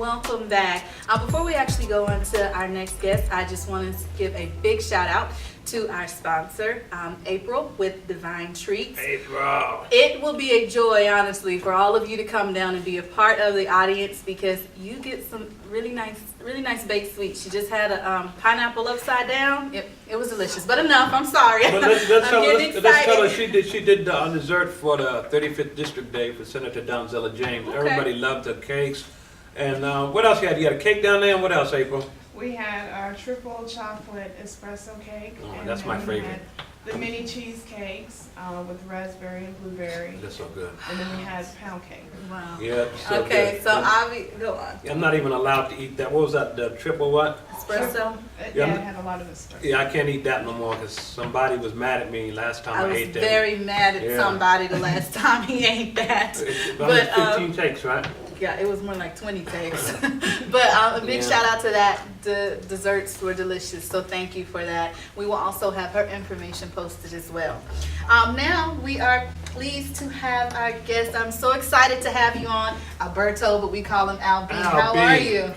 welcome back. Before we actually go on to our next guest, I just want to give a big shout out to our sponsor, April with Divine Treats. April. It will be a joy, honestly, for all of you to come down and be a part of the audience because you get some really nice baked sweets. She just had a pineapple upside down. It was delicious, but enough. I'm sorry. But let's tell her excited. she did the dessert for the 35th District Day for Senator Donzella James. Okay. Everybody loved the cakes. And what else you had? You had a cake down there, and what else, April? We had our triple chocolate espresso cake. Oh, and that's then my we favorite. had the mini cheesecakes with raspberry and blueberry. That's so good. And then we had pound cake. Wow. Yeah. So Okay, good. so Avi, go on. I'm not even allowed to eat that. What was that? The triple what? Espresso. Yeah, it had a lot of espresso. Yeah, I can't eat that no more because somebody was mad at me last time I I was ate that. very mad at Yeah. somebody the last time he ate that. But But 15 cakes, right? yeah, it was more like 20 takes. But a big Yeah. shout out to that. The desserts were delicious, so thank you for that. We will also have her information posted as well. Now we are pleased to have our guest. I'm so excited to have you on, Alberto, but we call him Al B. How are you?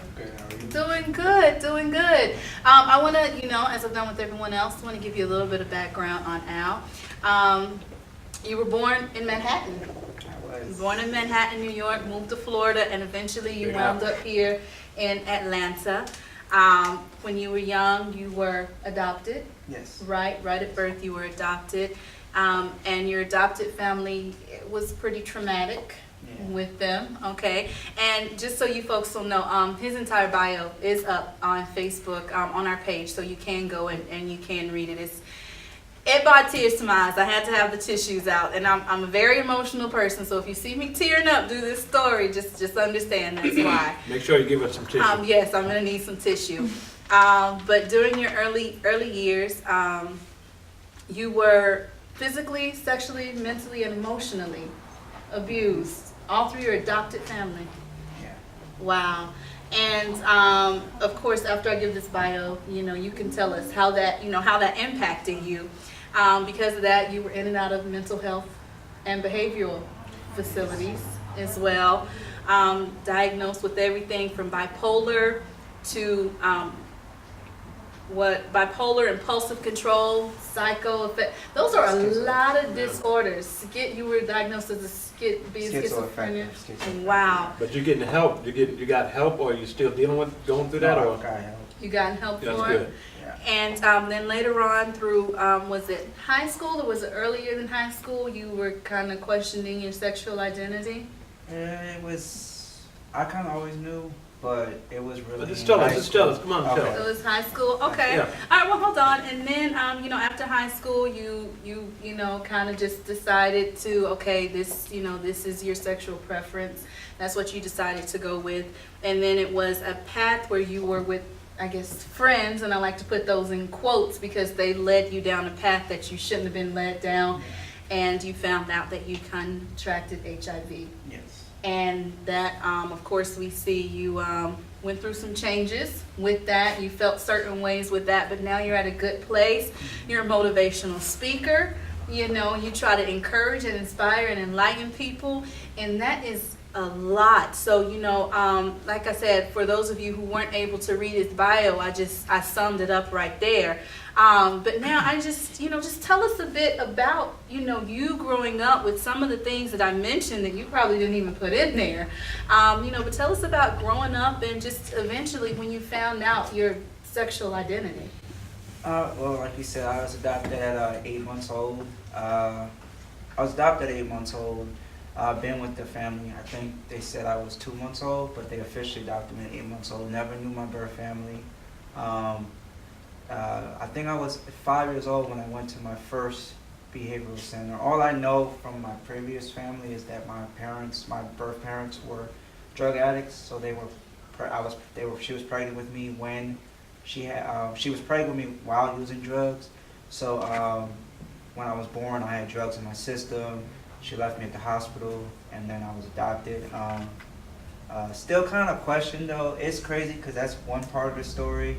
Doing good, doing good. I want to, as I've done with everyone else, I want to give you a little bit of background on Al. You were born in Manhattan. You were born in Manhattan, New York, moved to Florida, and eventually you wound up here in Atlanta. When you were young, you were adopted. Yes. Right at birth, you were adopted. And your adopted family was pretty traumatic. Yeah. With them, okay? And just so you folks will know, his entire bio is up on Facebook, on our page, so you can go and you can read it. It brought tears to my eyes. I had to have the tissues out, and I'm a very emotional person, so if you see me tearing up through this story, just understand that's why. Make sure you give us some tissue. Yes, I'm gonna need some tissue. But during your early years, you were physically, sexually, mentally, and emotionally abused. All through your adopted family. Yeah. Wow. And of course, after I give this bio, you can tell us how that impacted you. Because of that, you were in and out of mental health and behavioral facilities as well. Diagnosed with everything from bipolar to bipolar, impulsive control, psycho. Those are a lot of disorders. You were diagnosed as being schizophrenia. Wow. But you're getting help. You got help, or you still going through that, or? You got help That's for good. it. And then later on through, was it high school or was it earlier than high school? You were kind of questioning your sexual identity. It was. I kind of always knew, but it was really. Just tell us. Come on, tell It us. was high school. Okay. Yeah. All right. Well, hold on. And then, after high school, you kind of just decided to, okay, this is your sexual preference. That's what you decided to go with. And then it was a path where you were with, I guess, friends, and I like to put those in quotes because they led you down a path that you shouldn't have been led down, and you found out that you contracted HIV. Yes. And that, of course, we see you went through some changes with that. You felt certain ways with that, but now you're at a good place. You're a motivational speaker. You try to encourage and inspire and enlighten people, and that is a lot. So, like I said, for those of you who weren't able to read his bio, I summed it up right there. But now I just tell us a bit about, you growing up with some of the things that I mentioned that you probably didn't even put in there. But tell us about growing up and just eventually when you found out your sexual identity. Well, like you said, I was adopted at 8 months old. Been with the family. I think they said I was 2 months old, but they officially adopted me at 8 months old. Never knew my birth family. I think I was 5 years old when I went to my first behavioral center. All I know from my previous family is that my birth parents were drug addicts. So she was pregnant with me when she was pregnant with me while using drugs. So when I was born, I had drugs in my system. She left me at the hospital, and then I was adopted. Still kind of question though. It's crazy because that's one part of the story.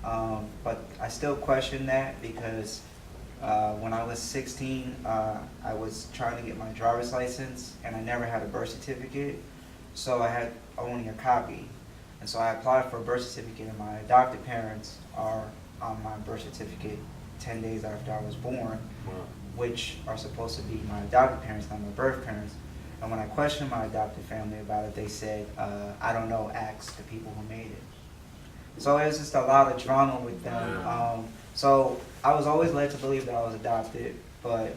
But I still question that because when I was 16, I was trying to get my driver's license, and I never had a birth certificate, so I had only a copy. And so I applied for a birth certificate, and my adopted parents are on my birth certificate 10 days after I was born, Wow. which are supposed to be my adopted parents, not my birth parents. And when I questioned my adopted family about it, they said, I don't know, ask the people who made it. So it was just a lot of drama with them. So I was always led to believe that I was adopted, but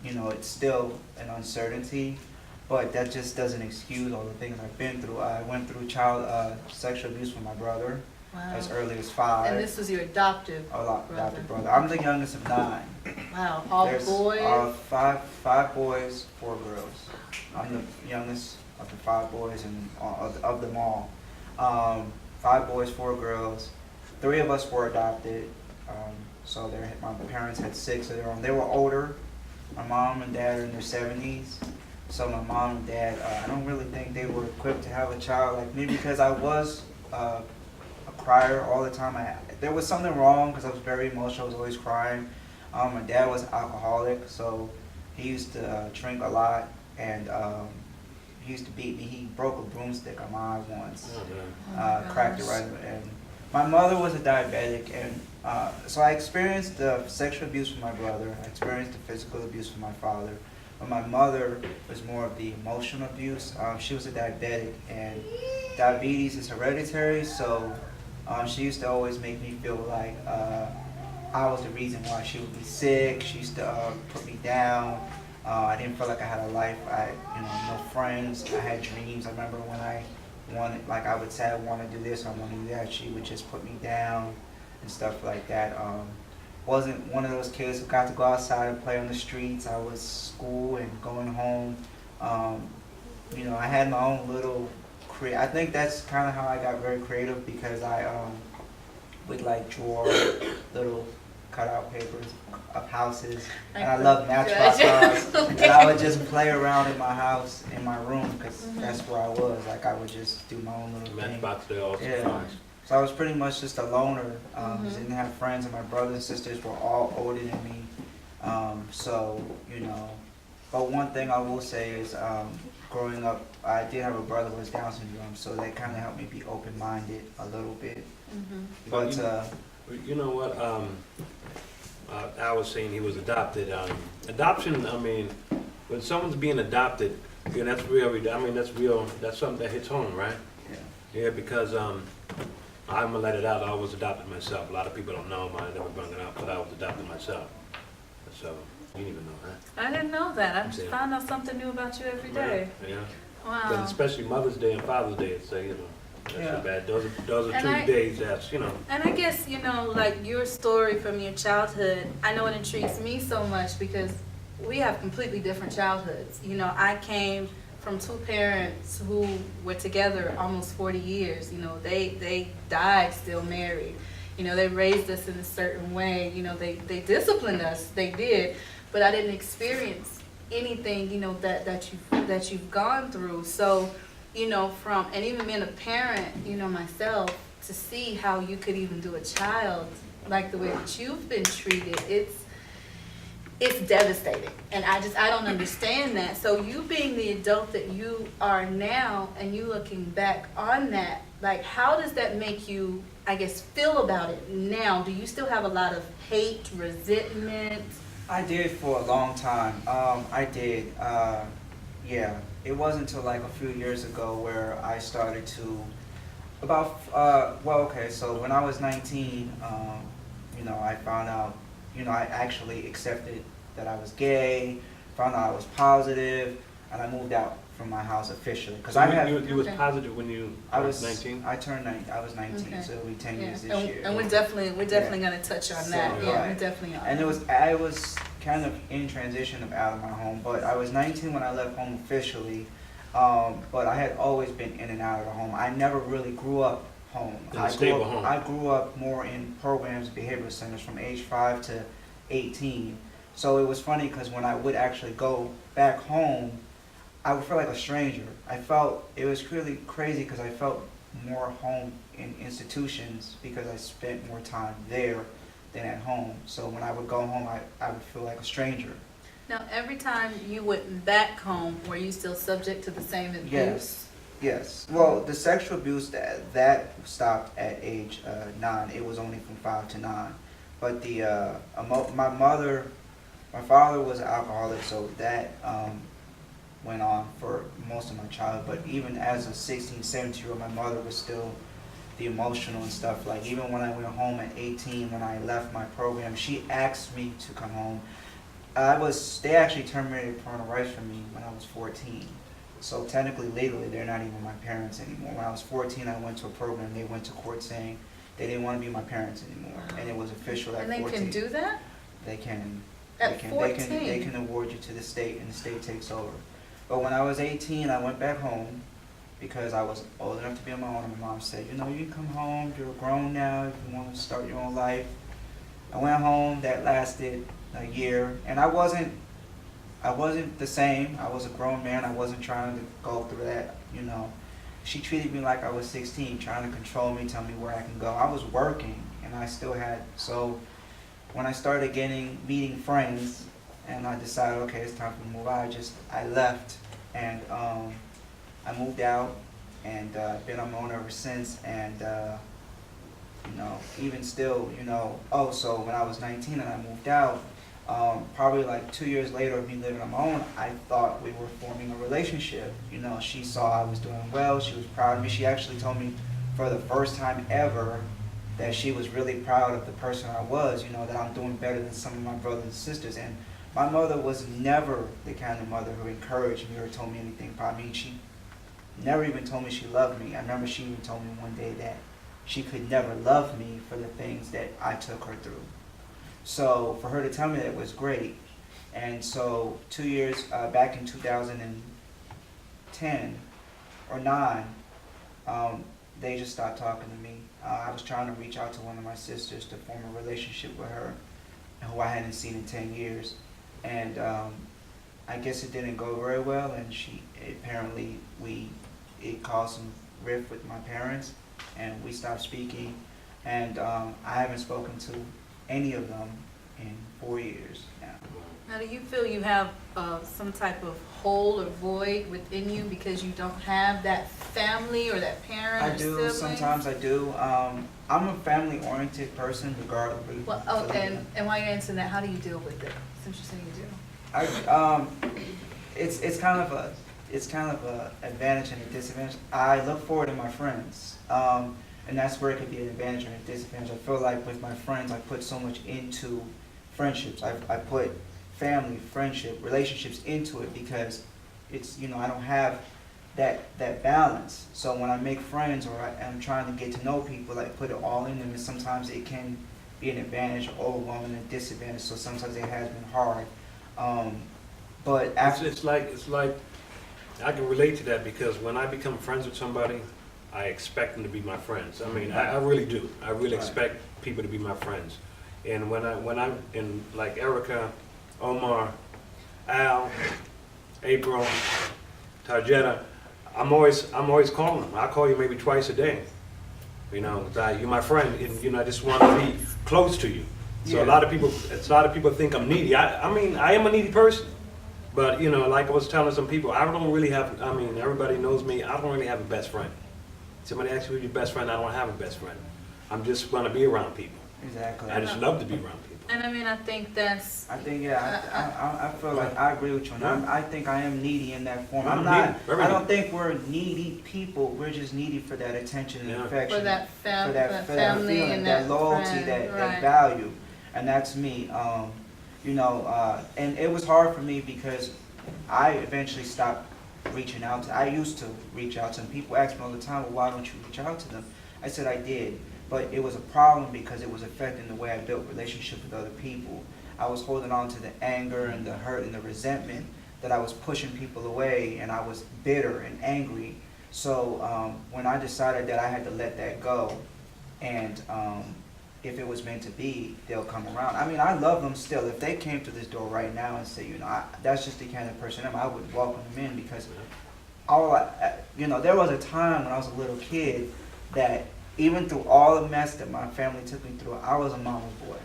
you know, it's still an uncertainty. But that just doesn't excuse all the things I've been through. I went through child sexual abuse with my brother Wow. as early as 5. And this was your adopted Adopted brother. I'm the youngest of 9. Wow, all There's, boys? five boys, 4 girls. I'm the youngest of the 5 boys and of them all. 5 boys, 4 girls. 3 of us were adopted. So my parents had 6 of their own. They were older. My mom and dad are in their 70s. So my mom and dad, I don't really think they were equipped to have a child like me because I was a crier all the time. There was something wrong because I was very emotional. I was always crying. My dad was alcoholic, so he used to drink a lot, and he used to beat me. He broke a broomstick on my eye once, Oh, man. cracked it right. And my mother was a diabetic, and so I experienced the sexual abuse from my brother. I experienced the physical abuse from my father. But my mother was more of the emotional abuse. She was a diabetic, and diabetes is hereditary, so she used to always make me feel like I was the reason why she would be sick. She used to put me down. I didn't feel like I had a life. No friends. I had dreams. I remember when I wanted, like I would say I want to do this, I want to do that. She would just put me down and stuff like that. Wasn't one of those kids who got to go outside and play on the streets. I was school and going home. I had my own little I think that's kind of how I got very creative because I would like draw little cutout papers of houses, and I love matchbox cars, and I would just play around in my house, in my room, because that's where I was. Like I would just do my own little thing. Matchbox, they all Yeah. surprise. So I was pretty much just a loner. Didn't have friends, and my brothers and sisters were all older than me. But one thing I will say is, growing up, I did have a brother with Down syndrome, so that kind of helped me be open-minded a little bit. But You know what? I was saying he was adopted. Adoption. I mean, when someone's being adopted, that's real. I mean, that's real. That's something that hits home, right? yeah. Yeah, because I'm gonna let it out. I was adopted myself. A lot of people don't know. I never brought it out, but I was adopted myself. So you didn't even know that. I didn't know that. I just Yeah. found out something new about you every day. Yeah. Wow. But especially Mother's Day and Father's Day, it's that's Yeah. so bad. Those are And two days that's And I guess, like your story from your childhood, I know it intrigues me so much because we have completely different childhoods. I came from 2 parents who were together almost 40 years. They died still married. They raised us in a certain way. They disciplined us. They did. But I didn't experience anything, that you've gone through. So, and even being a parent, myself, to see how you could even do a child like the way that you've been treated, it's devastating. And I don't understand that. So you being the adult that you are now and you looking back on that, like how does that make you, I guess, feel about it now? Do you still have a lot of hate, resentment? I did for a long time. I did. It wasn't until like a few years ago where I started to, so when I was 19, I found out, I actually accepted that I was gay, found out I was positive, and I moved out from my house officially. Because you was positive when you were 19? I turned 19. I was 19, Okay. so it'll be 10 years this And, year. and we're definitely gonna touch on that. So, Yeah, right. we definitely are. And I was kind of in transition of out of my home, but I was 19 when I left home officially. But I had always been in and out of the home. I never really grew up home. In a stable home. I grew up more in programs, behavioral centers from age 5 to 18. So it was funny because when I would actually go back home, I would feel like a stranger. It was really crazy because I felt more home in institutions because I spent more time there than at home. So when I would go home, I would feel like a stranger. Now, every time you went back home, were you still subject to the same abuse? Yes. Well, the sexual abuse that stopped at age 9. It was only from 5 to 9. But my father was an alcoholic, so that went on for most of my childhood. But even as a 16, 17-year-old, my mother was still the emotional and stuff. Like even when I went home at 18, when I left my program, she asked me to come home. They actually terminated parental rights from me when I was 14. So technically, legally, they're not even my parents anymore. When I was 14, I went to a program. They went to court saying they didn't want to be my parents anymore, and it was official at 14. And they can do that? They can. At 14? They can award you to the state, and the state takes over. But when I was 18, I went back home because I was old enough to be on my own. And my mom said, you know, you can come home. You're grown now. If you want to start your own life. I went home. That lasted a year, and I wasn't the same. I was a grown man. I wasn't trying to go through that, you know. She treated me like I was 16, trying to control me, tell me where I can go. I was working, and I still had, so when I started meeting friends, and I decided, okay, it's time for me to move out, I left, and I moved out, and been on my own ever since, and you know, even still, you know, so when I was 19 and I moved out, probably like 2 years later of me living on my own, I thought we were forming a relationship. You know, she saw I was doing well. She was proud of me. She actually told me for the first time ever that she was really proud of the person I was, you know, that I'm doing better than some of my brothers and sisters. And my mother was never the kind of mother who encouraged me or told me anything about me. She never even told me she loved me. I remember she even told me one day that she could never love me for the things that I took her through. So for her to tell me that was great. And so 2 years back in 2010 or 9, they just stopped talking to me. I was trying to reach out to one of my sisters to form a relationship with her, who I hadn't seen in 10 years. And I guess it didn't go very well, and it caused some rift with my parents, and we stopped speaking. And I haven't spoken to any of them in 4 years now. Now, do you feel you have some type of hole or void within you because you don't have that family or that parent I or do, sibling? sometimes I do. I'm a family-oriented person, regardless. Well, and while you're answering that, how do you deal with it? Since you say you do. It's kind of a advantage and a disadvantage. I look forward to my friends. And that's where it could be an advantage or a disadvantage. I feel like with my friends, I put so much into friendships. I put family, friendship, relationships into it because it's, you know, I don't have that balance. So when I make friends or I'm trying to get to know people, I put it all in them, and sometimes it can be an advantage, overwhelming, and a disadvantage. So sometimes it has been hard. But after It's like I can relate to that because when I become friends with somebody, I expect them to be my friends. I mean, I really do. I really Right. expect people to be my friends. And when I'm in, like Erica, Omar, Al, April, Tarjeta, I'm always calling them. I call you maybe twice a day. You know, you're my friend, and you know, I just want to be close to you. So Yeah. a lot of people think I'm needy. I mean, I am a needy person. But you know, like I was telling some people, I don't really have. I mean, everybody knows me. I don't really have a best friend. Somebody asks me who's your best friend, I don't have a best friend. I'm just going to be around people. exactly. I just love to be around people. And I mean, I think that's. I think, I feel like I agree with you. And I think I am needy in that form. I'm I'm not. needy, very I don't needy. think we're needy people. We're just needy for that attention and Yeah. affection. For that for that family feeling, and that that loyalty, friend, that right. value, and that's me. You know, and it was hard for me because I eventually stopped reaching out to. I used to reach out to them. People ask me all the time, well, why don't you reach out to them? I said I did, but it was a problem because it was affecting the way I built relationships with other people. I was holding on to the anger and the hurt and the resentment that I was pushing people away, and I was bitter and angry. So when I decided that I had to let that go, and if it was meant to be, they'll come around. I mean, I love them still. If they came to this door right now and said, you know, that's just the kind of person I would welcome them in because you know, there was a time when I was a little kid that even through all the mess that my family took me through, I was a mama's boy.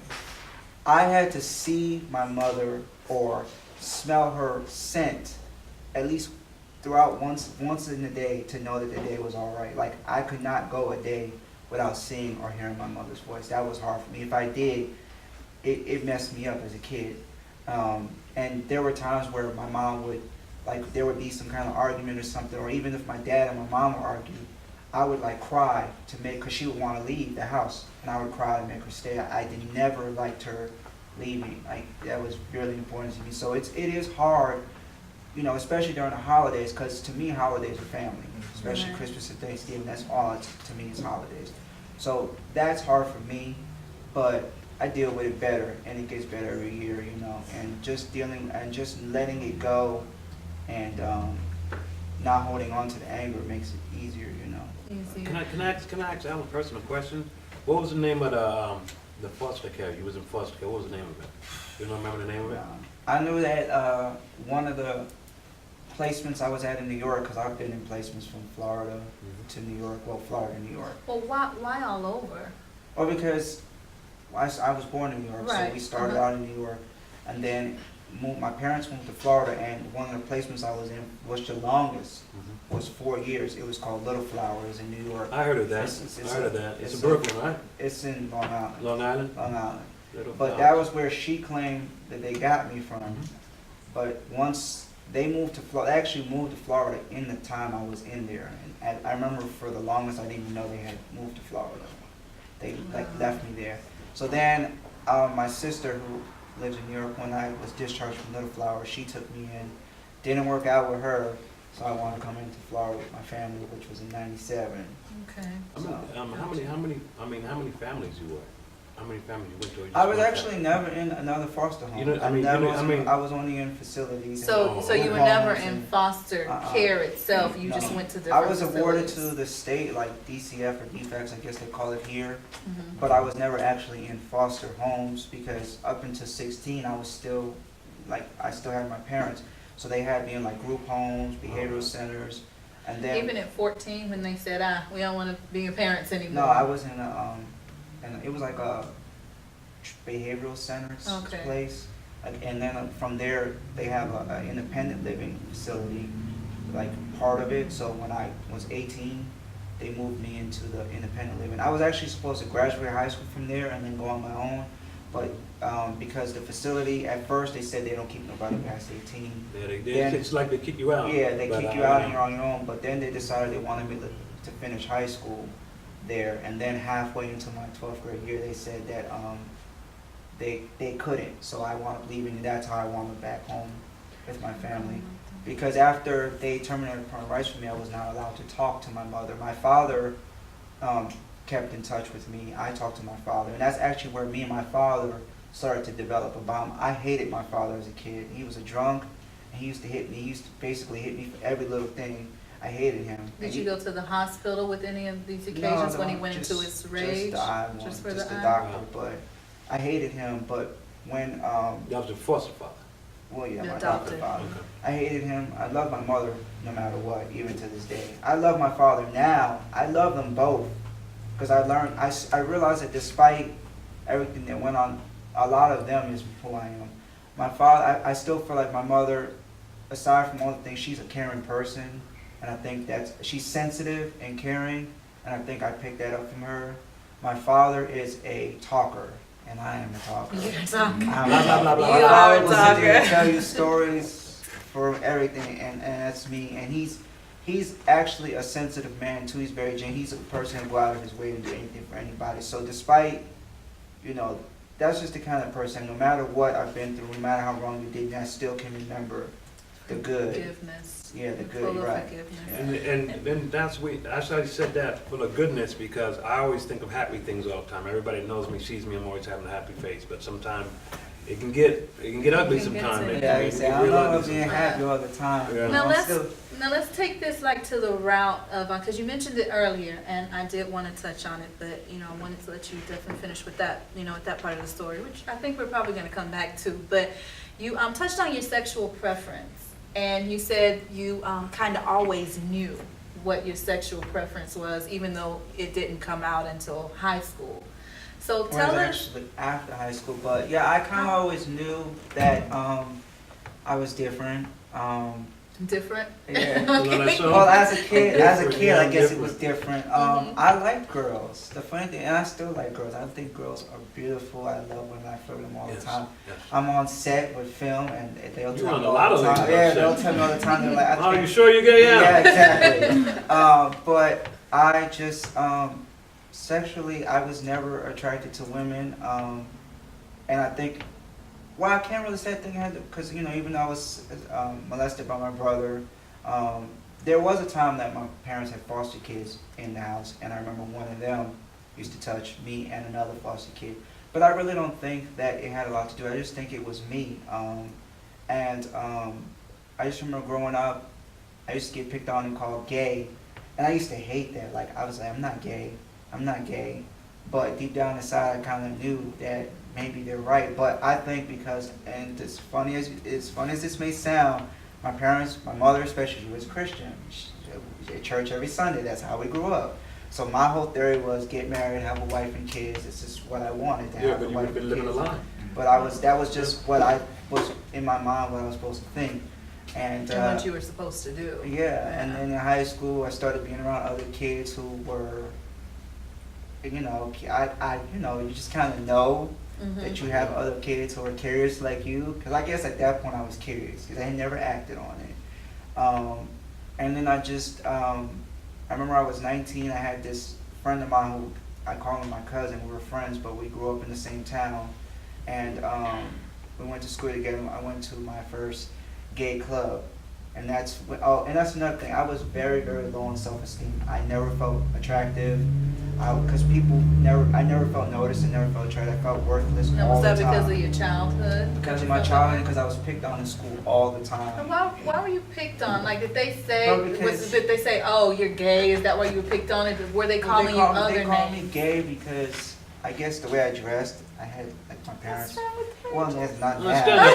I had to see my mother or smell her scent at least throughout once in the day to know that the day was all right. Like I could not go a day without seeing or hearing my mother's voice. That was hard for me. If I did, it messed me up as a kid. And there were times where my mom would, like, there would be some kind of argument or something, or even if my dad and my mom would argue, I would like cry to make, because she would want to leave the house, and I would cry to make her stay. I did never liked her leaving. Like that was really important to me. So it is hard, you know, especially during the holidays, because to me holidays are family, especially Right. Christmas and Thanksgiving. That's all to me is holidays. So that's hard for me, but I deal with it better, and it gets better every year, you know. And just dealing and just letting it go, and not holding on to the anger makes it easier, you know. Easy. Can I ask Alan a personal question? What was the name of the foster care? You was in foster care. What was the name of it? You don't remember the name of it? I knew that one of the placements I was at in New York, because I've been in placements from Florida to New York, well, Florida, New York. Well, why all over? Or because I was born in New York, so Right, we started uh-huh. out in New York, and then my parents moved to Florida, and one of the placements I was in, which the longest, was 4 years. It was called Little Flowers in New York. I heard of that. It's I heard of that. It's it's in Brooklyn, right? It's in Long Island. Long Island? Long Island. Little But Flowers. that was where she claimed that they got me from. But once they moved to Florida, they actually moved to Florida in the time I was in there. And I remember for the longest, I didn't even know they had moved to Florida. They like left me there. So then my sister, who lives in New York, when I was discharged from Little Flower, she took me in. Didn't work out with her, so I wanted to come into Florida with my family, which was in '97. Okay. How many families you were? How many families you went to? Or you just I was one actually never in another foster home. You know, I mean, I was only in facilities. So and you were homes never in and- foster care itself. You just No. went to I different was awarded facilities. to the state, like DCF or defects, I guess they call it here, Mhm. but I was never actually in foster homes because up until 16, I was still, like, I still had my parents. So they had me in like group homes, behavioral centers, and then. Even at 14, when they said, we don't want to be your parents anymore. No, I was in and it was like a behavioral center Okay. place. And then from there, they have a independent living facility, like part of it. So when I was 18, they moved me into the independent living. I was actually supposed to graduate high school from there and then go on my own. But because the facility, at first they said they don't keep nobody past 18. Yeah, it's like they kick you out. Yeah, they but, kick you out and you're on your own, but then they decided they wanted me to finish high school there, and then halfway into my 12th grade year, they said that they couldn't, so I wound up leaving, and that's how I wound up back home with my family. Because after they terminated parental rights for me, I was not allowed to talk to my mother. My father kept in touch with me. I talked to my father, and that's actually where me and my father started to develop a bond. I hated my father as a kid. He was a drunk, and he used to hit me. He used to basically hit me for every little thing. I hated him. Did you go to the hospital with any of these No, occasions when he no, went just- into his rage? Just the eye one, Just for just the the eye? doctor, but I hated him. But when That was your foster father. well, yeah, my Adopted. adopted father. Okay. I hated him. I love my mother no matter what, even to this day. I love my father now. I love them both because I learned. I realized that despite everything that went on, a lot of them is who I am. My father, I still feel like my mother, aside from all the things, she's a caring person, and I think she's sensitive and caring, and I think I picked that up from her. My father is a talker, and I am a talker. You're a talker. I'm Blah, blah, blah, blah. My You father are a will sit there and talker. tell you stories for everything, and that's me. And he's actually a sensitive man too. He's very genuine. He's a person who go out of his way to do anything for anybody. So despite, that's just the kind of person. No matter what I've been through, no matter how wrong you did me, I still can remember the good. Forgiveness. Yeah, the You're good, full of right. forgiveness. Yeah. And that's why I said that full of goodness, because I always think of happy things all the time. Everybody knows me, sees me, I'm always having a happy face, but sometimes it can get ugly It can get sometimes. to- Yeah, I say, I don't know if being happy all the time. Yeah. Now I'm let's still- now let's take this like to the route of because you mentioned it earlier, and I did want to touch on it, but I wanted to let you definitely finish with that, with that part of the story, which I think we're probably going to come back to. But you touched on your sexual preference, and you said you kind of always knew what your sexual preference was, even though it didn't come out until high school. So Well, tell it was us. actually after high school, but yeah, I kind of always knew that I was different. Different? Yeah. Okay. Well, as a kid, I Different, guess it different. was different. Mhm. I like girls. The funny thing, and I still like girls. I think girls are beautiful. I love women. I flirt with them all the time. Yes. I'm on set with film, and they'll You tell on me a all lot the of time. ladies on Yeah, set. they'll tell me all the time. They're like, Oh, you sure you're gay? yeah, exactly. But I just sexually, I was never attracted to women, and I think, well, I can't really say a thing because even though I was molested by my brother, there was a time that my parents had foster kids in the house, and I remember one of them used to touch me and another foster kid. But I really don't think that it had a lot to do. I just think it was me, and I just remember growing up, I used to get picked on and called gay, and I used to hate that. Like, I was like, I'm not gay. But deep down inside, I kind of knew that maybe they're right. But I think because, and as funny as this may sound, my parents, my mother especially, she was Christian. She at church every Sunday. That's how we grew up. So my whole theory was get married, have a wife and kids. This is what I wanted to have. Yeah, but a you wife would have been and living a kids. lie. But that was just what I was in my mind, what I was supposed to think. And And what you were supposed to do. yeah, and then in high school, I started being around other kids who were, you just kind of know Mhm. that you have other kids who are curious like you. Because I guess at that point I was curious because I had never acted on it. And then I remember I was 19. I had this friend of mine who I call him my cousin. We were friends, but we grew up in the same town, and we went to school together. I went to my first gay club, and that's another thing. I was very, very low in self-esteem. I never felt attractive, because I never felt noticed and never felt attracted. I felt worthless Now, all was that the time. because of your childhood? Because of You my felt childhood, that way? because I was picked on in school all the And time. why were you picked on? Like, did they say, Well, because- did they say, oh, you're gay? Is that why you were picked on? Were they calling you other They called me names? gay because I guess the way I dressed, I had like my parents. What's wrong with that? Well, there's not Let's stand that.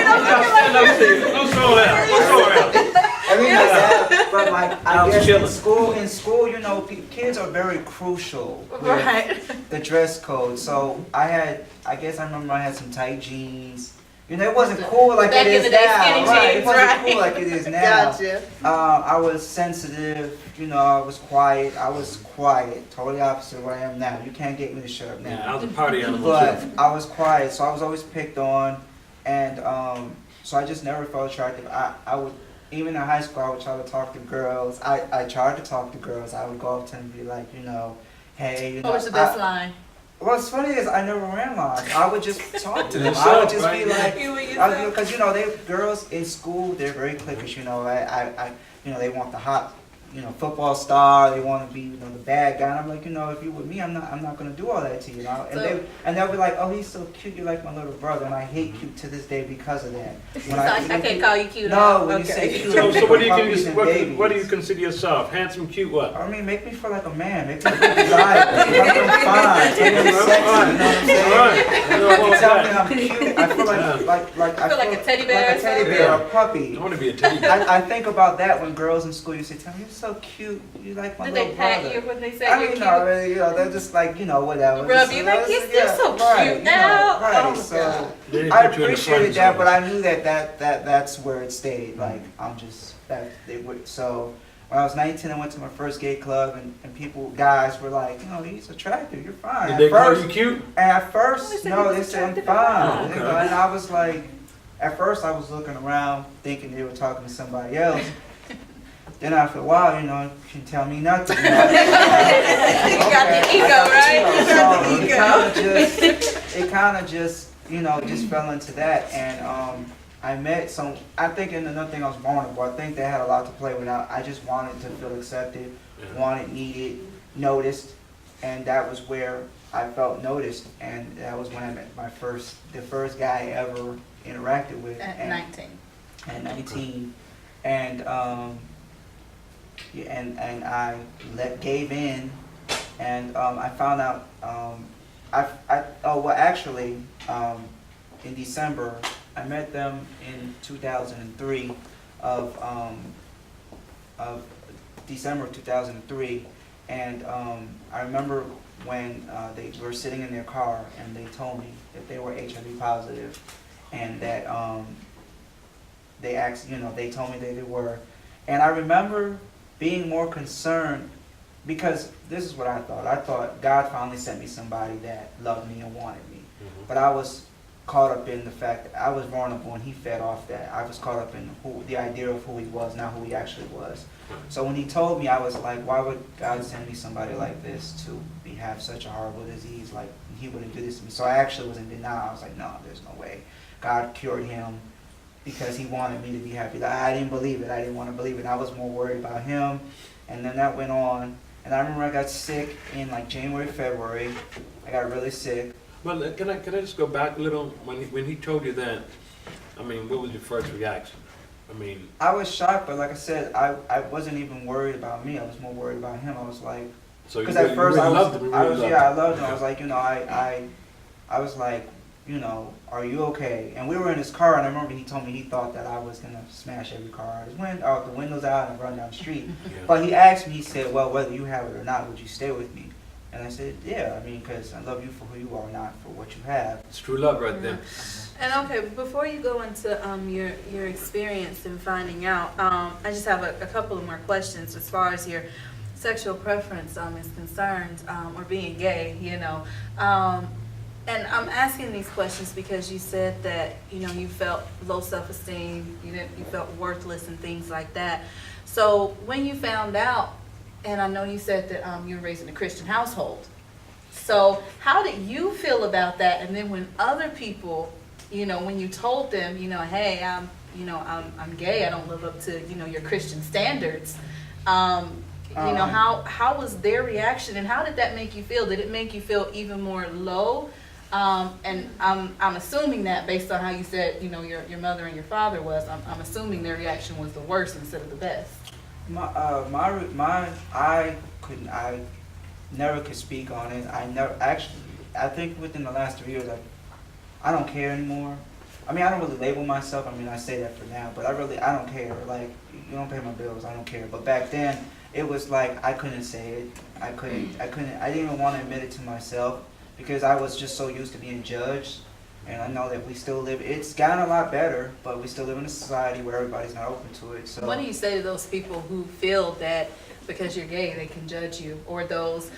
up, stand up, Steve. What's wrong with that? What's wrong with that? I mean, like that, but like I I was guess chilling. in school, kids are very crucial with Right. the dress code. So I remember I had some tight jeans. It wasn't cool like Back it in is the day, now. skinny Right? It jeans, wasn't right. cool like it is now. Gotcha. I was sensitive. I was quiet. Totally opposite of what I am now. You can't get me to shut up now. Yeah, I was a party animal But too. I was quiet, so I was always picked on, and so I just never felt attractive. I would, even in high school, I would try to talk to girls. I tried to talk to girls. I would go up to them and be like, hey, What was the best line? What's funny is I never ran lines. I would just talk to them. I Yourself, would just right? be like, You were yourself. because girls in school, they're very cliquish. They want the hot, football star. They want to be, the bad guy. And I'm like, if you're with me, I'm not gonna do all that to you. And they'll be like, oh, he's so cute. You're like my little brother. And I hate cute to this day because of that. So I can't call you cute. No, now. when you say cute, So what do you puppies and what do you babies. consider yourself? Handsome, cute, what? I mean, make me feel like a man. Make me feel desirable. Tell me I'm fine. Tell me I'm sexy. You know what I'm saying? All right. I know Like, about tell me that. I'm cute. I feel like I feel like a teddy bear like a or teddy something? bear or a puppy. I want to be a teddy bear. I think about that when girls in school used to tell me, "You're so cute. You like my Did little they pat brother." you when they said I you're mean, cute? no, really, they're just like, whatever. Rub Just, you like, just- you're so right, cute now. Right. Oh, So God. They didn't I put you in the appreciated friend that, zone. but I knew that's where it stayed. Like I'm just that they would. So when I was 19, I went to my first gay club, and guys were like, he's attractive. You're fine. Did At they call first- you cute? And at They first, said no, he they was said I'm attractive. fine. Oh, okay. And I was like, at first I was looking around thinking they were talking to somebody else. Then after a while, you can tell me nothing. You got the ego, right? You got the ego. It kind of just fell into that. And I met I think, and another thing, I was vulnerable. I think they had a lot to play with. I just wanted to feel accepted, Yeah. wanted, needed, noticed. And that was where I felt noticed. And that was when I met the first guy I ever interacted with. At And- 19. At 19. And and I gave in, and I found out. In December, I met them in 2003, of December of 2003, and I remember when they were sitting in their car and they told me that they were HIV positive, and that they asked, they told me that they were. And I remember being more concerned because this is what I thought. I thought God finally sent me somebody that loved me and wanted me. But I was caught up in the fact that I was vulnerable and he fed off that. I was caught up in the idea of who he was, not who he actually was. So when he told me, I was like, why would God send me somebody like this to have such a horrible disease? Like, he wouldn't do this to me. So I actually was in denial. I was like, no, there's no way. God cured him because he wanted me to be happy. I didn't believe it. I didn't want to believe it. I was more worried about him. And then that went on. And I remember I got sick in like January, February. I got really sick. Well, can I just go back a little? When he told you that, I mean, what was your first reaction? I mean, I was shocked, but like I said, I wasn't even worried about me. I was more worried about him. I was like, so because at first really loved him. I loved him. I was like, I was like, are you okay? And we were in his car, and I remember he told me he thought that I was gonna smash every car out the windows out and run down the street. Yeah. But he asked me, he said, well, whether you have it or not, would you stay with me? And I said, yeah, I mean, because I love you for who you are, not for what you have. It's true love right there. And okay, before you go into your experience in finding out, I just have a couple of more questions as far as your sexual preference is concerned, or being gay, and I'm asking these questions because you said that you felt low self-esteem, you felt worthless and things like that. So when you found out, and I know you said that you were raised in a Christian household, so how did you feel about that? And then when other people, when you told them, hey, I'm gay, I don't live up to your Christian standards, how was their reaction, and how did that make you feel? Did it make you feel even more low? And I'm assuming that based on how you said your mother and your father was, I'm assuming their reaction was the worst instead of the best. I never could speak on it. I think within the last 3 years, I don't care anymore. I mean, I don't really label myself. I mean, I say that for now, but I don't care. Like, you don't pay my bills, I don't care. But back then, it was like I couldn't say it. I didn't even want to admit it to myself because I was just so used to being judged. And I know that we still live, it's gotten a lot better, but we still live in a society where everybody's not open to it. So what do you say to those people who feel that because you're gay, they can judge you? Or those,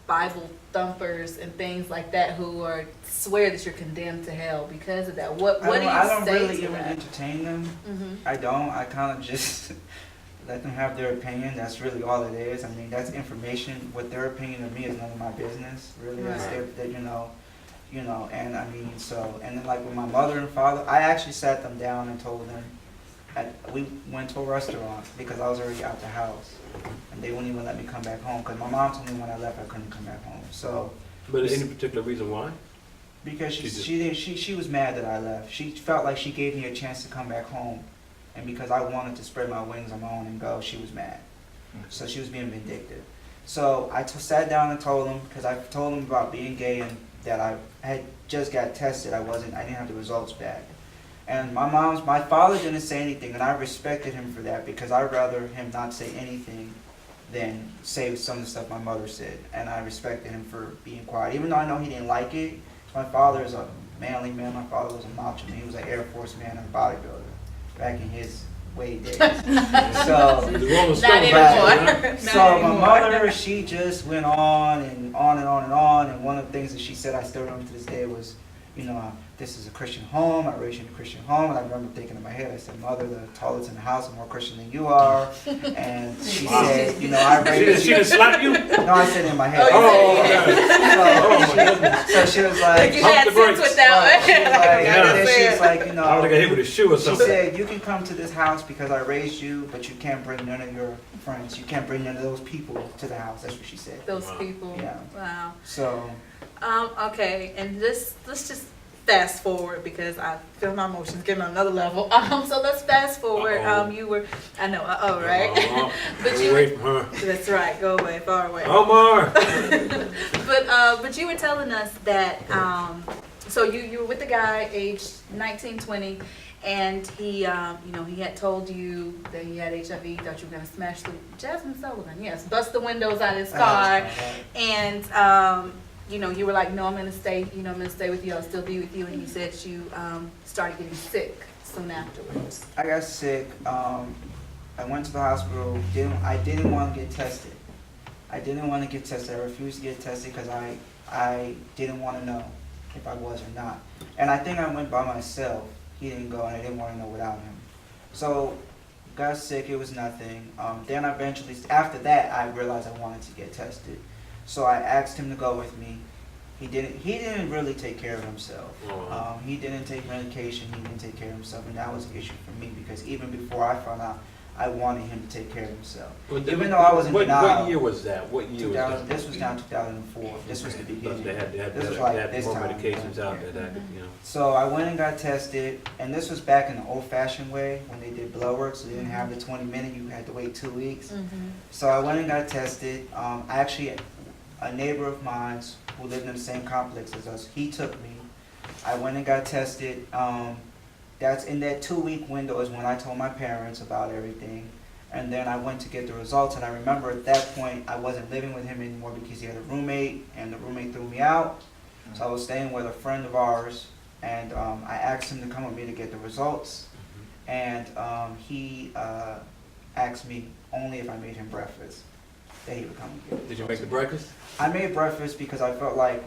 Bible thumpers and things like that who swear that you're condemned to hell because of that? What do you say to that? I don't really even entertain them. Mm-hmm. I don't. I kind of just let them have their opinion. That's really all it is. I mean, that's information. What their opinion of me is none of my business. Really, right. And I mean, and then like with my mother and father, I actually sat them down and told them, we went to a restaurant because I was already out the house, and they wouldn't even let me come back home because my mom told me when I left I couldn't come back home. So, but any particular reason why? Because she was mad that I left. She felt like she gave me a chance to come back home, and because I wanted to spread my wings on my own and go, she was mad. So she was being vindictive. So I sat down and told them, because I told them about being gay and that I had just got tested. I didn't have the results back. And my father didn't say anything, and I respected him for that because I'd rather him not say anything than say some of the stuff my mother said. And I respected him for being quiet, even though I know he didn't like it. My father is a manly man. My father was a macho man. He was an Air Force man and a bodybuilder back in his way days. So, not anymore. So my mother, she just went on and on and on and on. And one of the things that she said I still remember to this day was, this is a Christian home. I raised you in a Christian home. And I remember thinking in my head, I said, Mother, the toilets in the house are more Christian than you are. And she said, I raised She didn't slap you? No, I said it in my head. So she was like, you had sense with that one. She was like, I would have got hit with a shoe or she something. said, you can come to this house because I raised you, but you can't bring none of your friends. You can't bring none of those people to the house. That's what she said. Those people. Yeah. Wow. So. Okay, and let's just fast forward because I feel my emotions getting on another level. So let's fast forward. You were, I know, right? But you away from her. That's right. Go away, far away. Omar. But you were telling us that so you were with the guy aged 19, 20, and he he had told you that he had HIV. Thought you were gonna smash the Jasmine Sullivan, yes, bust the windows out of his car, and you were like, no, I'm gonna stay. I'm gonna stay with you. I'll still be with you. And you said you started getting sick. soon afterwards? I got sick. I went to the hospital. I didn't want to get tested. I didn't want to get tested. I refused to get tested because I didn't want to know if I was or not. And I think I went by myself. He didn't go, and I didn't want to know without him. So, got sick. It was nothing. Then eventually, after that, I realized I wanted to get tested. So I asked him to go with me. He didn't really take care of himself. He didn't take medication. He didn't take care of himself, and that was an issue for me because even before I found out, I wanted him to take care of himself. Even though I was in denial. What year was that? What year was that? This was now 2004. This was the beginning. They had This was like this more time. medications out there that, you know. So I went and got tested, and this was back in the old-fashioned way when they did blood work, so they didn't have the 20-minute. You had to wait 2 weeks. So I went and got tested. Actually, a neighbor of mine who lived in the same complex as us, he took me. I went and got tested. That's in that 2-week window is when I told my parents about everything. And then I went to get the results, and I remember at that point I wasn't living with him anymore because he had a roommate, and the roommate threw me out. So I was staying with a friend of ours, and I asked him to come with me to get the results. And he asked me only if I made him breakfast that he would come and get it. Did you make the breakfast? I made breakfast because I felt like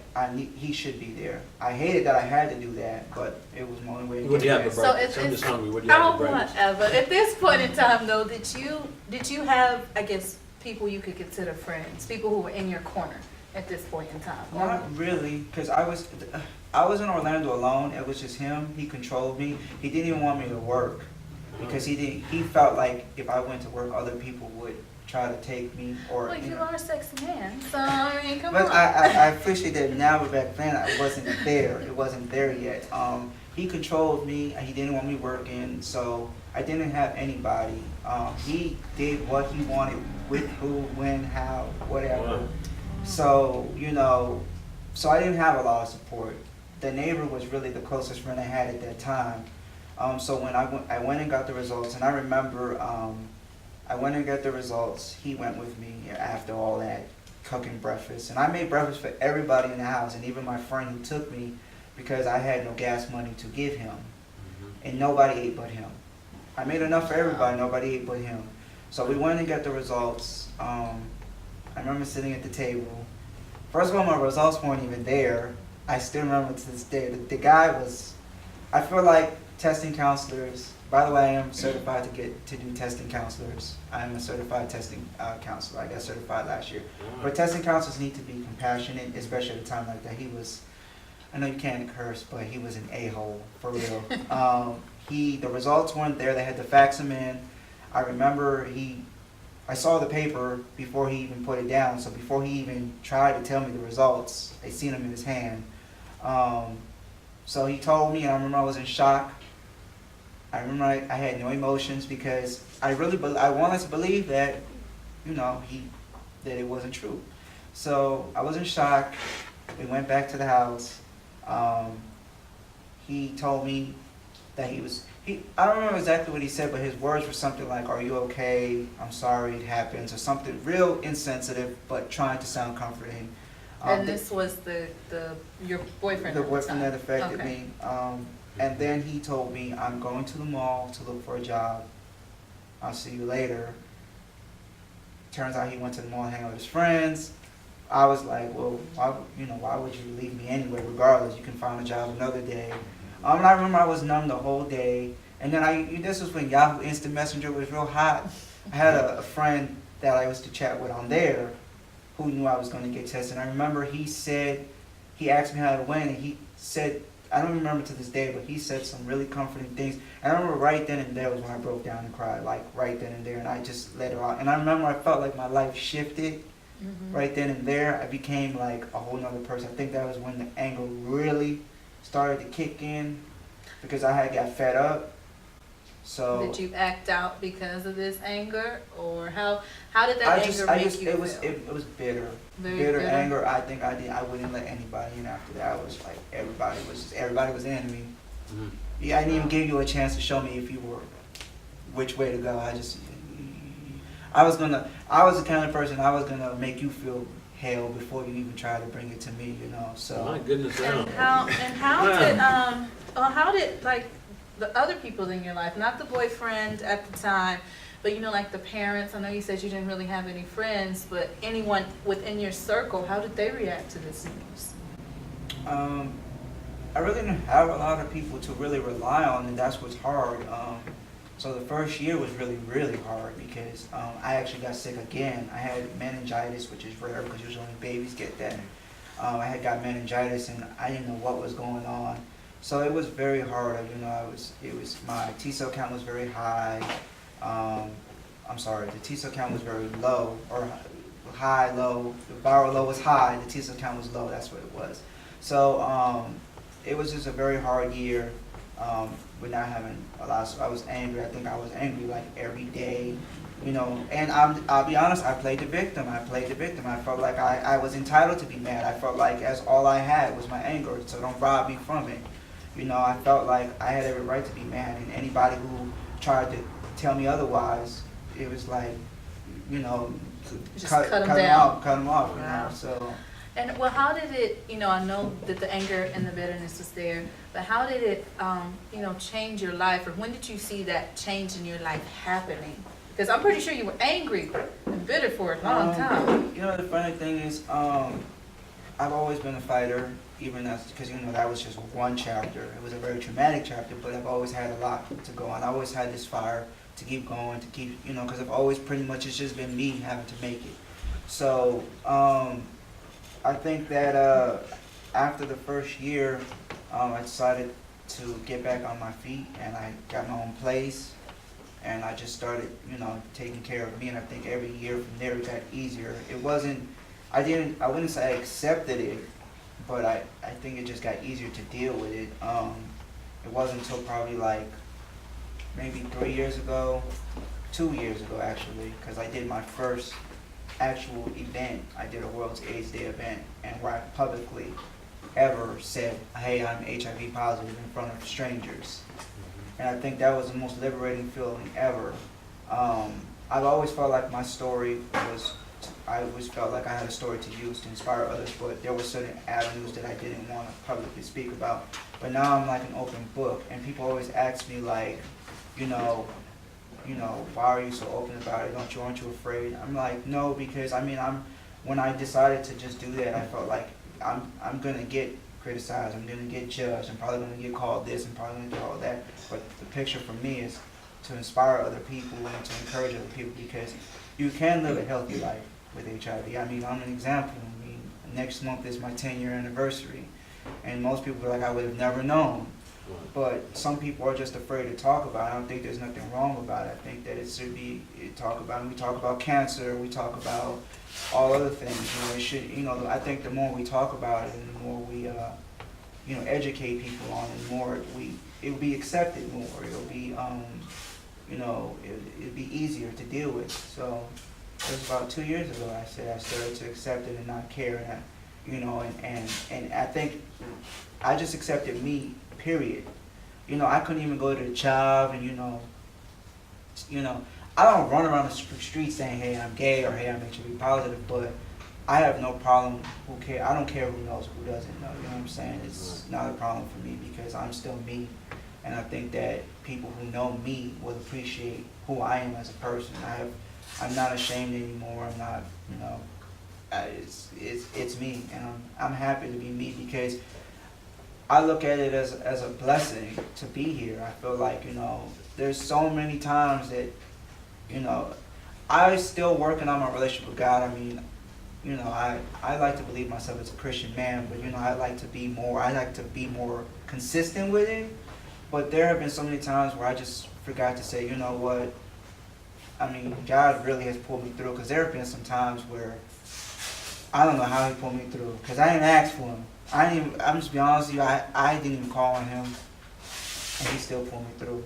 he should be there. I hated that I had to do that, but it was my only way to What do you get have for there. breakfast? I'm just hungry. What do you have for breakfast? Whatever. At this point in time, though, did you have, I guess, people you could consider friends, people who were in your corner at this point in time? Not really, because I was in Orlando alone. It was just him. He controlled me. He didn't even want me to work because he felt like if I went to work, other people would try to take me or. Well, you are a sexy man, so I mean, come But on. I appreciate that now, but back then I wasn't there. It wasn't there yet. He controlled me. He didn't want me working, so I didn't have anybody. He did what he wanted with who, when, how, whatever. Wow. So, so I didn't have a lot of support. The neighbor was really the closest friend I had at that time. So when I went and got the results, and I remember I went and got the results. He went with me after all that, cooking breakfast. And I made breakfast for everybody in the house, and even my friend who took me because I had no gas money to give him. And nobody ate but him. I made enough for everybody, nobody ate but him. So we went and got the results. I remember sitting at the table. First of all, my results weren't even there. I still remember to this day. The guy was, I feel like testing counselors. By the way, I am certified to do testing counselors. I am a certified testing counselor. I got certified last year. But testing counselors need to be compassionate, especially at a time like that. He was, I know you can't curse, but he was an a-hole, for real. The results weren't there. They had to fax them in. I remember I saw the paper before he even put it down. So before he even tried to tell me the results, I seen them in his hand. So he told me, and I remember I was in shock. I remember I had no emotions because I wanted to believe that, that it wasn't true. So I was in shock. We went back to the house. He told me that I don't remember exactly what he said, but his words were something like, "Are you okay? I'm sorry it happens," or something real insensitive, but trying to sound comforting. And this was your boyfriend The at the boyfriend time. that affected Okay. me. And then he told me, "I'm going to the mall to look for a job. I'll see you later." Turns out he went to the mall and hang out with his friends. I was like, well, why would you leave me anyway? Regardless, you can find a job another day. And I remember I was numb the whole day. And then this was when Yahoo Instant Messenger was real hot. I had a friend that I used to chat with on there who knew I was going to get tested. And I remember he asked me how it went, and he said, I don't remember to this day, but he said some really comforting things. And I remember right then and there was when I broke down and cried, like right then and there, and I just let it out. And I remember I felt like my life shifted right then and there. I became like a whole nother person. I think that was when the anger really started to kick in because I had got fed up. So did you act out because of this anger, or how did that anger make you feel? It was bitter. Very bitter anger. I think I wouldn't let anybody in after that. I was like everybody was the enemy. Yeah, I didn't even give you a chance to show me if you were which way to go. I was the kind of person I was gonna make you feel hell before you even try to bring it to me, So My goodness, And how did the other people in your life, not the boyfriend at the time, but you know, like the parents. I know you said you didn't really have any friends, but anyone within your circle, how did they react to this news? I really didn't have a lot of people to really rely on, and that's what's hard. So the first year was really, really hard because I actually got sick again. I had meningitis, which is rare because usually only babies get that. I had got meningitis, and I didn't know what was going on. So it was very hard. You know, it was my T cell count was very high. I'm sorry, the T cell count was very low, or high, low. The viral low was high, the T cell count was low. That's what it was. So it was just a very hard year. With not having a lot, so I was angry. I think I was angry like every day, you know. And I'll be honest, I played the victim. I felt like I was entitled to be mad. I felt like all I had was my anger, so don't rob me from it. You know, I felt like I had every right to be mad, and anybody who tried to tell me otherwise, it was like, you know, Just cut cut 'em them down. cut them off, you Wow. know. So. And well, how did it, you know, I know that the anger and the bitterness was there, but how did it, you know, change your life, or when did you see that change in your life happening? Because I'm pretty sure you were angry and bitter for a long time. You know, the funny thing is, I've always been a fighter, even as, because, you know, that was just one chapter. It was a very traumatic chapter, but I've always had a lot to go on. I always had this fire to keep going, to keep, you know, because I've always pretty much, it's just been me having to make it. So, I think that after the first year, I decided to get back on my feet, and I got my own place, and I just started, you know, taking care of me. And I think every year from there it got easier. It wasn't, I wouldn't say I accepted it, but I think it just got easier to deal with it. It wasn't until probably like maybe 3 years ago, 2 years ago actually, because I did my first actual event. I did a World's AIDS Day event, and where I publicly ever said, hey, I'm HIV positive in front of strangers. And I think that was the most liberating feeling ever. I've always felt like my story was, I always felt like I had a story to use to inspire others, but there were certain avenues that I didn't want to publicly speak about. But now I'm like an open book, and people always ask me like, you know, why are you so open about it? Aren't you afraid? I'm like, no, because I mean, when I decided to just do that, I felt like I'm gonna get criticized, I'm gonna get judged, I'm probably gonna get called this, I'm probably gonna get all that. But the picture for me is to inspire other people and to encourage other people, because you can live a healthy life with HIV. I mean, I'm an example. I mean, next month is my 10-year anniversary, and most people are like, I would have never known. But some people are just afraid to talk about it. I don't think there's nothing wrong about it. I think that it should be talked about. And we talk about cancer, we talk about all other things. You know, it should. You know, I think the more we talk about it, and the more we, you know, educate people on it, the more it will be accepted more. It'll be, you know, it'll be easier to deal with. So it was about 2 years ago I said I started to accept it and not care, and you know, and I think I just accepted me. Period. You know, I couldn't even go to the job, and you know, I don't run around the street saying, hey, I'm gay, or hey, I'm HIV positive, but I have no problem. Who care? I don't care who knows, who doesn't know. You know what I'm saying? It's not a problem for me because I'm still me, and I think that people who know me will appreciate who I am as a person. I'm not ashamed anymore. I'm not, you know, it's me, and I'm happy to be me because I look at it as a blessing to be here. I feel like, you know, there's so many times that, you know, I'm still working on my relationship with God. I mean, you know, I like to believe myself as a Christian man, but, you know, I like to be more consistent with it. But there have been so many times where I just forgot to say, you know what, I mean, God really has pulled me through, because there have been some times where I don't know how he pulled me through, because I didn't ask for him. I'm just be honest with you, I didn't even call on him, and he still pulled me through.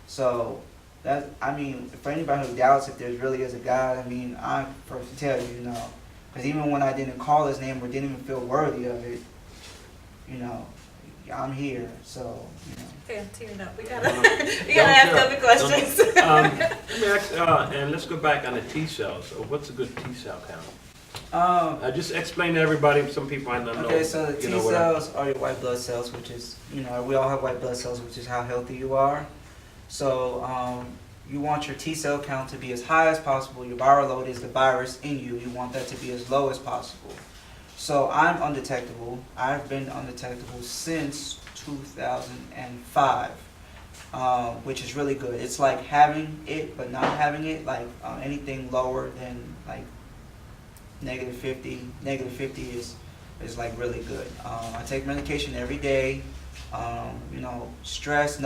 So, I mean, for anybody who doubts if there really is a God, I mean, I'm first to tell you, you know, because even when I didn't call his name or didn't even feel worthy of it, you know, I'm here, so, you know. Okay, I'm tearing up. We gotta ask other questions. Let me ask, and let's go back on the T cells. So what's a good T cell count? Just explain to everybody, some people might not know. Okay, so the T you know what I- cells are your white blood cells, which is, we all have white blood cells, which is how healthy you are. So you want your T cell count to be as high as possible. Your viral load is the virus in you. You want that to be as low as possible. So I'm undetectable. I've been undetectable since 2005, which is really good. It's like having it but not having it. Like anything lower than like -50 is like really good. I take medication every day. No stress,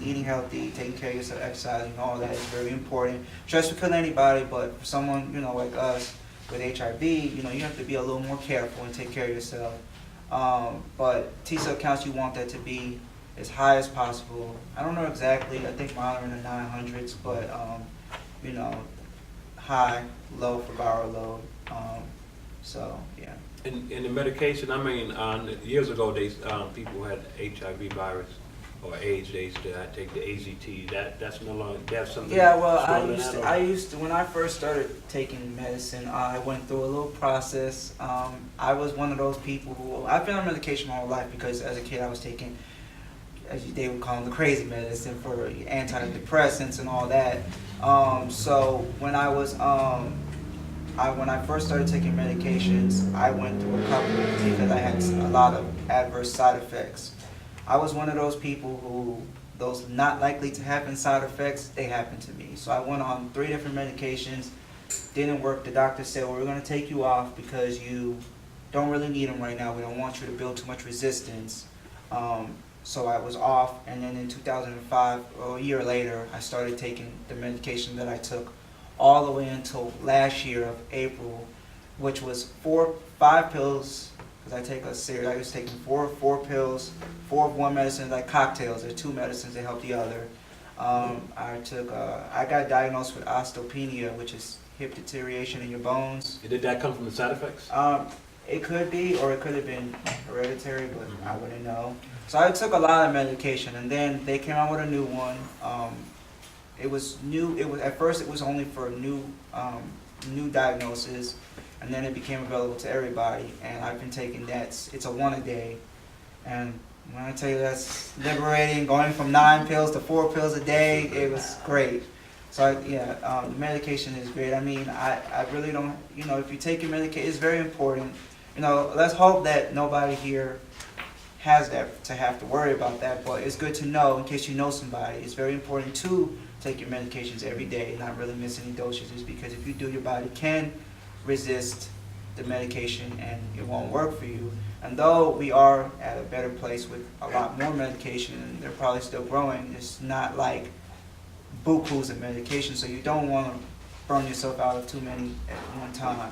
eating healthy, taking care of yourself, exercising, all that is very important. Stress will kill anybody, but for someone, like us with HIV, you have to be a little more careful and take care of yourself. But T cell counts, you want that to be as high as possible. I don't know exactly, I think mine are in the 900s, but, high, low for viral load. So, yeah. And the medication, years ago, people who had HIV virus or AIDS, they used to take the AZT. That's no longer, that's something. Yeah, well, stronger than that, I used to, when I first started taking medicine, I went through a little process. I was one of those people who, I've been on medication my whole life because as a kid I was taking, they would call them the crazy medicine for antidepressants and all that. So when I was, when I first started taking medications, I went through a couple because I had a lot of adverse side effects. I was one of those people who, those not likely to happen side effects, they happened to me. So I went on 3 different medications, didn't work. The doctor said, well, we're going to take you off because you don't really need them right now. We don't want you to build too much resistance. So I was off, and then in 2005, or a year later, I started taking the medication that I took all the way until last year of April, which was 5 pills, because I take a series. I was taking four pills, 4 of one medicine, like cocktails. There's 2 medicines that help the other. I got diagnosed with osteopenia, which is hip deterioration in your bones. Did that come from the side effects? It could be, or it could have been hereditary, but I wouldn't know. So I took a lot of medication, and then they came out with a new one. It was new. At first it was only for new diagnosis, and then it became available to everybody. And I've been taking that. It's a 1 a day, and when I tell you that's liberating, going from 9 pills to 4 pills a day, it was great. So the medication is great. I really don't. If you take your medication, it's very important. Let's hope that nobody here has that to have to worry about that. But it's good to know in case you know somebody. It's very important to take your medications every day, not really miss any dosages, because if you do, your body can resist the medication and it won't work for you. And though we are at a better place with a lot more medication, and they're probably still growing, it's not like bukus of medication, so you don't want to burn yourself out of too many at one time.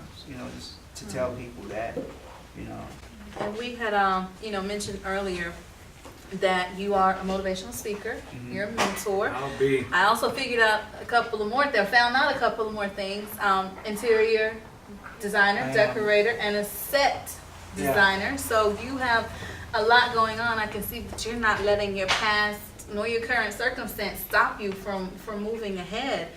Just to tell people that, And we had, mentioned earlier that you are a motivational speaker. Mhm. You're a mentor. I'll be. I also found out a couple of more things. Interior designer, decorator, and a set designer. So you have a lot going on. I can see that you're not letting your past nor your current circumstance stop you from moving ahead.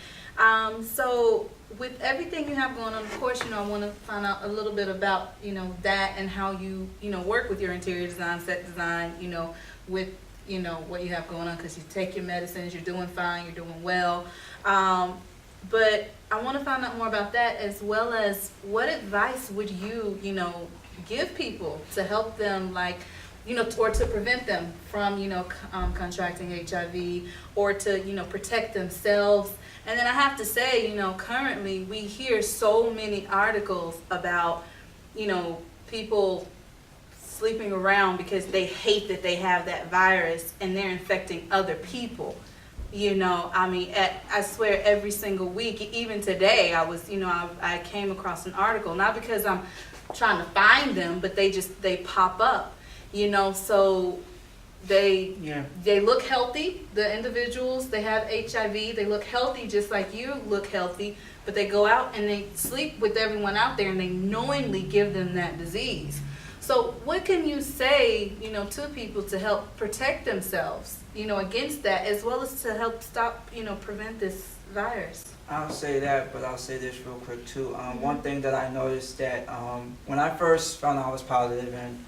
So with everything you have going on, of course, I want to find out a little bit about, that and how you, work with your interior design, set design, with, what you have going on, because you take your medicines, you're doing fine, you're doing well. But I want to find out more about that, as well as what advice would you, give people to help them, like, or to prevent them from, contracting HIV, or to, protect themselves. And then I have to say, currently we hear so many articles about, people sleeping around because they hate that they have that virus and they're infecting other people. I swear every single week, even today, I came across an article, not because I'm trying to find them, but they pop up, so they look healthy. The individuals, they have HIV, they look healthy just like you look healthy, but they go out and they sleep with everyone out there and they knowingly give them that disease. So what can you say, to people to help protect themselves, against that, as well as to help stop, prevent this virus? I'll say that, but I'll say this real quick too. One thing that I noticed that when I first found out I was positive and,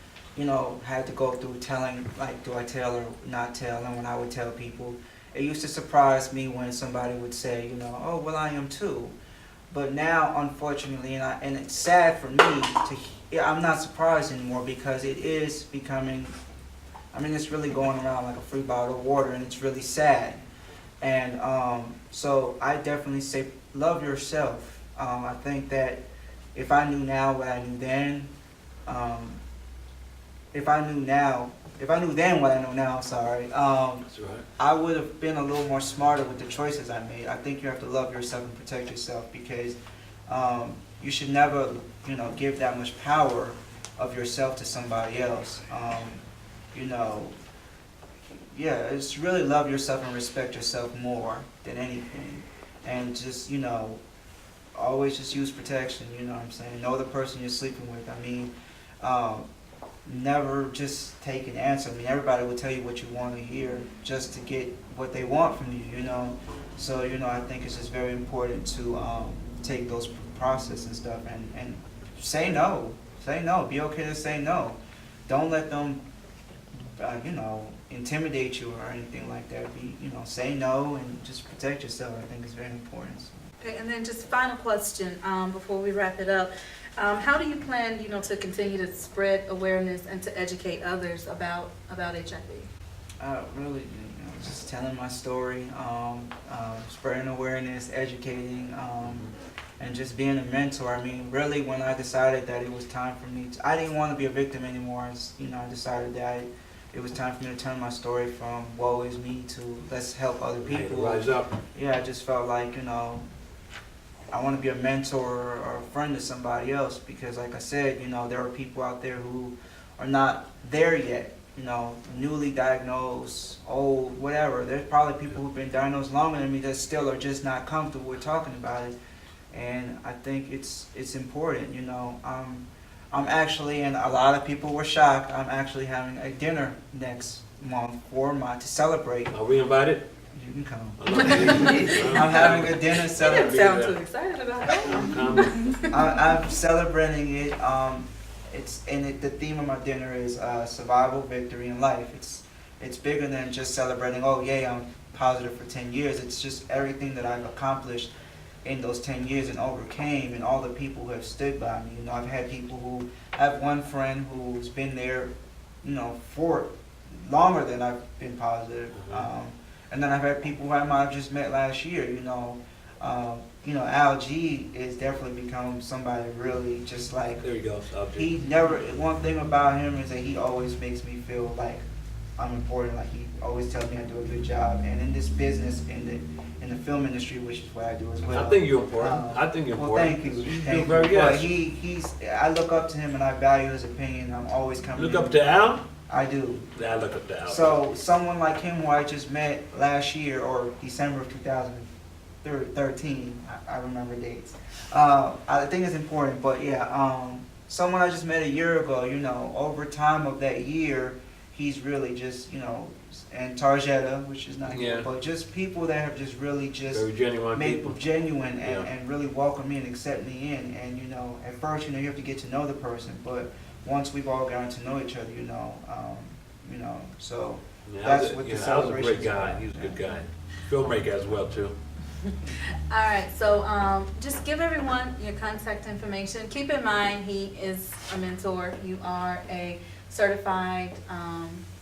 had to go through telling, like, do I tell or not tell, and when I would tell people, it used to surprise me when somebody would say, oh, well, I am too. But now, unfortunately, and it's sad for me I'm not surprised anymore because it is becoming, it's really going around like a free bottle of water, and it's really sad. And so I definitely say love yourself. I think that if I knew now what I knew then, if I knew then what I know now, sorry, That's right. I would have been a little more smarter with the choices I made. I think you have to love yourself and protect yourself because you should never, give that much power of yourself to somebody else. Yeah, it's really love yourself and respect yourself more than anything. And just, always just use protection, you know what I'm saying? Know the person you're sleeping with. Never just take an answer. Everybody will tell you what you want to hear just to get what they want from you, So, I think it's just very important to take those process and stuff and say no. Say no. Be okay to say no. Don't let them, intimidate you or anything like that. Say no and just protect yourself. I think it's very important. Okay, and then just final question before we wrap it up. How do you plan, to continue to spread awareness and to educate others about HIV? Really, just telling my story, spreading awareness, educating, and just being a mentor. Really, when I decided that it was time for me I didn't want to be a victim anymore. I decided that it was time for me to turn my story from woe is me to let's help other people. Rise up. Yeah, I just felt like, I want to be a mentor or a friend to somebody else because, like I said, there are people out there who are not there yet, newly diagnosed, old, whatever. There's probably people who've been diagnosed longer than me that still are just not comfortable with talking about it. And I think it's important, I'm actually, and a lot of people were shocked, I'm actually having a dinner next month to celebrate. Are we invited? You can come. I love to I'm having a dinner You didn't celebration. sound too excited about that. I'm coming. I'm celebrating it. The theme of my dinner is survival, victory, and life. It's bigger than just celebrating. Oh, yay! I'm positive for 10 years. It's just everything that I've accomplished in those 10 years and overcame, and all the people who have stood by me. I've had people who I have one friend who's been there, for longer than I've been positive. And then I've had people who I might have just met last year. Al G is definitely become somebody really just like. There you go. He never. One thing about him is that he always makes me feel like I'm important. Like he always tells me I do a good job. And in this business, in the film industry, which is what I do as well. I think you're important. Well, thank you. Thank you. Yes. He's. I look up to him and I value his opinion. I'm always coming. Look up to Al? I do. Yeah, I look up to Al. So someone like him who I just met last year or December of 2013, I remember dates. I think it's important, but yeah, someone I just met a year ago, over time of that year, he's really just, and Tarjetta, which is not here, but just people that have just really just very genuine made people. Genuine and really welcome me and accept me in. And at first, you have to get to know the person, but once we've all gotten to know each other, so that's what the celebration is. Al's a great guy. He's a good guy. Filmmaker as well too. All right, so just give everyone your contact information. Keep in mind, he is a mentor. You are a certified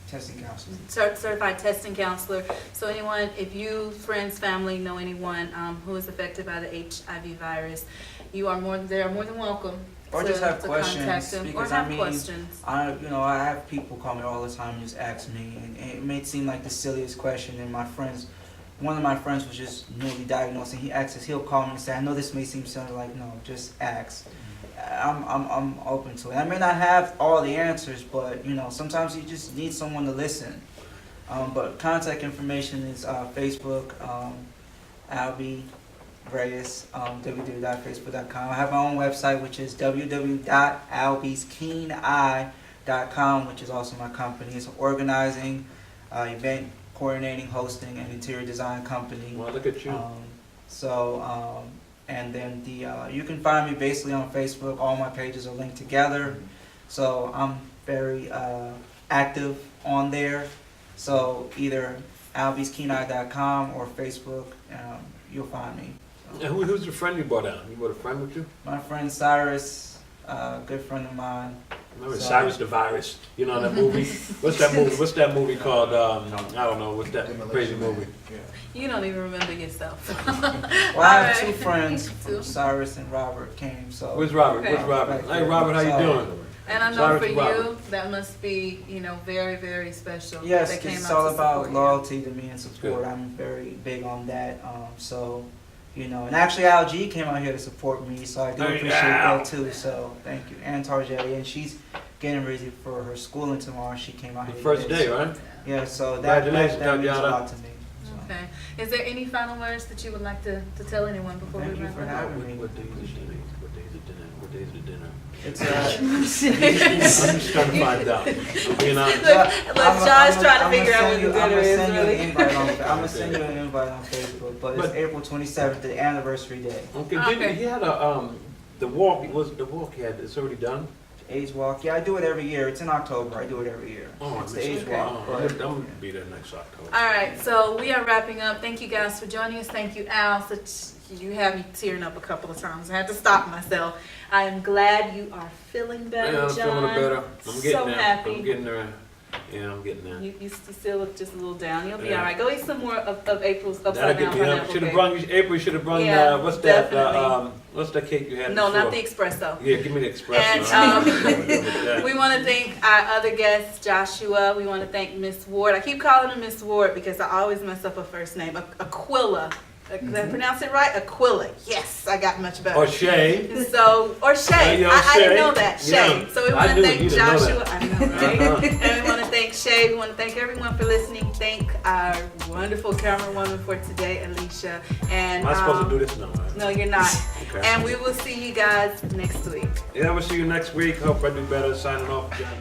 testing counselor. Certified testing counselor. So anyone, if you, friends, family, know anyone who is affected by the HIV virus, they are more than welcome. Or just have questions. Because questions. I have people call me all the time and just ask me, and it may seem like the silliest question. And one of my friends was just newly diagnosed, and he asks us, he'll call me and say, I know this may seem silly, like, no, just ask. I'm open to it. I may not have all the answers, but sometimes you just need someone to listen. But contact information is Facebook, Be Reyes, www.facebook.com. I have my own website, which is www.albeskeeneye BeReyes.com, which is also my company. It's an organizing, event coordinating, hosting, and interior design company. Well, look at you. And then you can find me basically on Facebook. All my pages are linked together. So I'm very active on there. So either albieskenai.com or Facebook, you'll find me. So. And who's the friend you brought out? You brought a friend with you? My friend Cyrus, good friend of mine. Remember So- Cyrus the Virus? You know that movie? What's that movie? What's that movie called? I don't know. What's that crazy movie? You don't even remember yourself. Well, I have All two right. friends, Two. Cyrus and Robert came. So Where's Robert? Okay. Where's Robert? Hey, Robert, how you doing? And I know Sorry for to you, Robert. that must be, very, very special. yes, that came it's out all to about support you. loyalty to me and support. Good. I'm very big on that. And actually Al G came out here to support me, so I do Hey, appreciate Al. that too. So thank you. And Tarjetti, and she's getting ready for her schooling tomorrow. She came out The here. first today, day, so- right? Yeah, so that means Congratulations, a Tatiana. lot to me. So. Okay. Is there any final words that you would like to tell anyone before Thank we you wrap for up? having me. What day is it today? What day is it dinner? What day is it dinner? It's I'm just trying to find out. I'm being honest. Look, John's trying to figure out what the dinner is, really. I'm gonna send you an invite on Facebook, but it's But- April 27th, the anniversary day. Okay, Okay. didn't he had the walk? Was the walk he had? It's already done. Age walk, yeah, I do it every year. It's in October. I do it every year. Oh, It's I the missed age it. walk. Oh, but- I'm gonna be there next October. All right, so we are wrapping up. Thank you guys for joining us. Thank you, Al. You had me tearing up a couple of times. I had to stop myself. I am glad you are feeling better, Yeah, I'm John. feeling better. I'm getting so there. happy. I'm getting there. Yeah, I'm getting there. You still look just a little down. You'll be Yeah. all right. Go eat some more of April's That'll upside get down me up. pineapple Should have cake. brung you, April. Should have brung Yeah, what's that? definitely. What's that cake you had? No, before? not the espresso. Yeah, give me the espresso. And, we want to thank our other guest, Joshua. We want to thank Miss Ward. I keep calling her Miss Ward because I always mess up her first name. Aquila. Did I pronounce it right? Aquila. Yes, I got much better. Or Shay. So, or Shay. Hey, yo, I didn't Shay. know that. Shay. Yeah, So we I want to knew thank you didn't know Joshua. that. I know, right? Uh-huh. And we want to thank Shay. We want to thank everyone for listening. Thank our wonderful camerawoman for today, Alicia. And Am I supposed to do this now? Right? no, you're not. Okay. And we will see you guys next week. Yeah, we'll see you next week. Hope I do better. Signing off, Johnny.